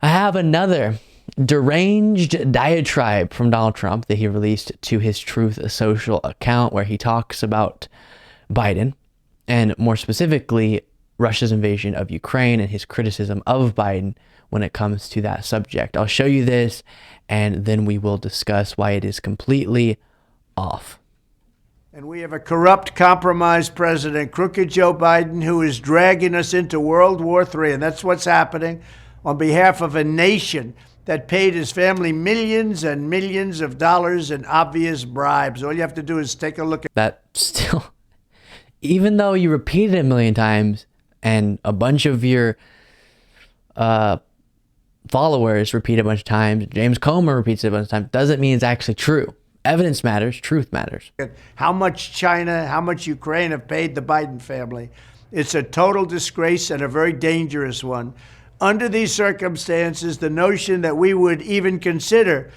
I have another deranged diatribe from Donald Trump that he released to his Truth Social account, where he talks about Biden and more specifically Russia's invasion of Ukraine and his criticism of Biden when it comes to that subject. I'll show you this and then we will discuss why it is completely off. And we have a corrupt, compromised president, crooked Joe Biden, who is dragging us into World War III. And that's what's happening on behalf of a nation that paid his family millions and millions of dollars in obvious bribes. All you have to do is take a look at that. Still, even though you repeat it a million times and a bunch of your followers repeat it a bunch of times, James Comer repeats it a bunch of times, doesn't mean it's actually true. Evidence matters, truth matters. How much China, how much Ukraine have paid the Biden family. It's a total disgrace and a very dangerous one. Under these circumstances, the notion that we would even consider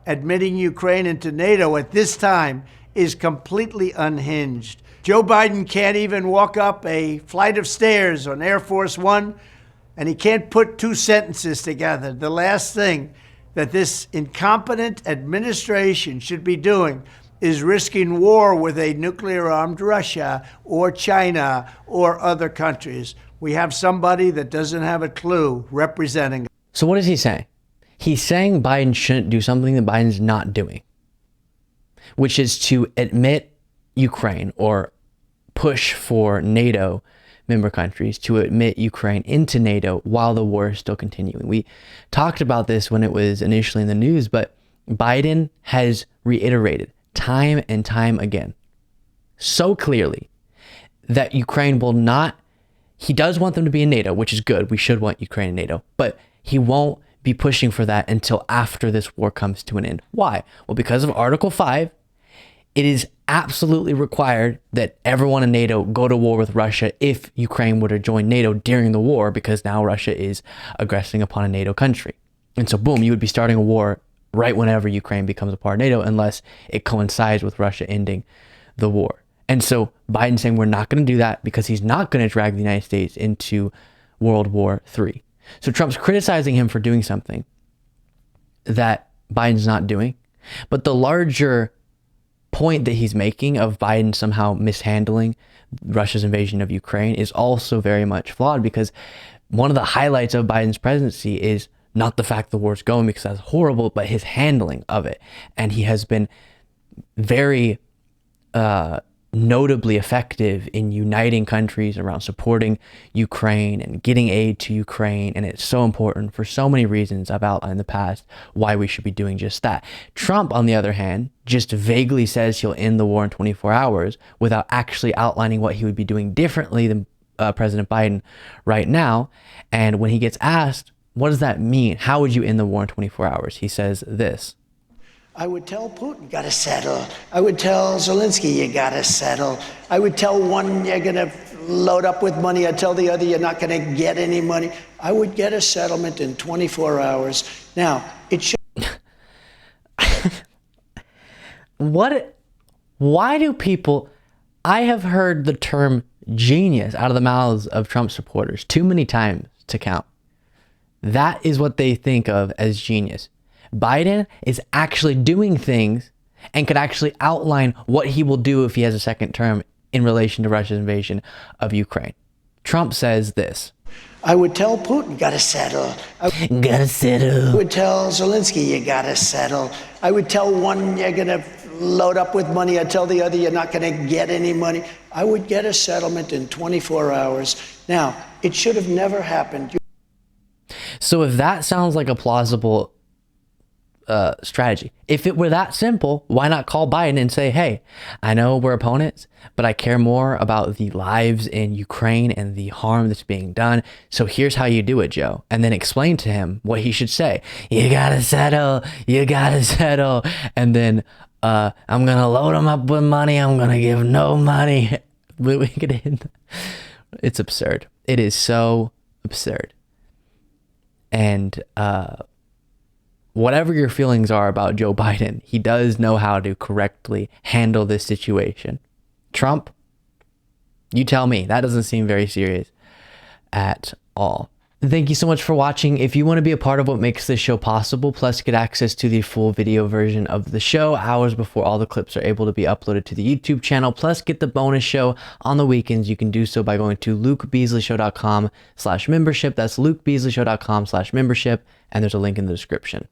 admitting Ukraine into NATO at this time is completely unhinged. Joe Biden can't even walk up a flight of stairs on Air Force One, and he can't put two sentences together. The last thing that this incompetent administration should be doing is risking war with a nuclear-armed Russia or China or other countries. We have somebody that doesn't have a clue representing. So what is he saying? He's saying Biden shouldn't do something that Biden's not doing, which is to admit Ukraine or push for NATO member countries to admit Ukraine into NATO while the war is still continuing. We talked about this when it was initially in the news, but Biden has reiterated time and time again so clearly that Ukraine will not, he does want them to be in NATO, which is good. We should want Ukraine in NATO, but he won't be pushing for that until after this war comes to an end. Why? Well, because of Article 5, it is absolutely required that everyone in NATO go to war with Russia if Ukraine were to join NATO during the war, because now Russia is aggressing upon a NATO country. And so boom, you would be starting a war right whenever Ukraine becomes a part of NATO, unless it coincides with Russia ending the war. And so Biden's saying we're not going to do that because he's not going to drag the United States into World War III. So Trump's criticizing him for doing something that Biden's not doing. But the larger point that he's making of Biden somehow mishandling Russia's invasion of Ukraine is also very much flawed, because one of the highlights of Biden's presidency is not the fact the war's going, because that's horrible, but his handling of it. And he has been very notably effective in uniting countries around supporting Ukraine and getting aid to Ukraine. And it's so important for so many reasons I've outlined in the past why we should be doing just that. Trump, on the other hand, just vaguely says he'll end the war in 24 hours without actually outlining what he would be doing differently than President Biden right now. And when he gets asked, what does that mean? How would you end the war in 24 hours? He says this. I would tell Putin, you gotta settle. I would tell Zelensky, you gotta settle. I would tell one, you're gonna load up with money. I'd tell the other, you're not gonna get any money. I would get a settlement in 24 hours. Now, it should... Why do people... I have heard the term genius out of the mouths of Trump supporters too many times to count. That is what they think of as genius. Biden is actually doing things and could actually outline what he will do if he has a second term in relation to Russia's invasion of Ukraine. Trump says this. I would tell Putin, gotta settle. Gotta settle. I would tell Zelensky, you gotta settle. I would tell one, you're gonna load up with money. I'd tell the other, you're not gonna get any money. I would get a settlement in 24 hours. Now, it should have never happened. So if that sounds like a plausible strategy, if it were that simple, why not call Biden and say, hey, I know we're opponents, but I care more about the lives in Ukraine and the harm that's being done. So here's how you do it, Joe. And then explain to him what he should say. You gotta settle. You gotta settle. And then I'm going to load him up with money. I'm going to give no money. We could end. It's absurd. It is so absurd. And whatever your feelings are about Joe Biden, he does know how to correctly handle this situation. Trump, you tell me. That doesn't seem very serious at all. Thank you so much for watching. If you want to be a part of what makes this show possible, plus get access to the full video version of the show hours before all the clips are able to be uploaded to the YouTube channel, plus get the bonus show on the weekends, you can do so by going to lukebeasleyshow.com/membership. That's lukebeasleyshow.com/membership, and there's a link in the description.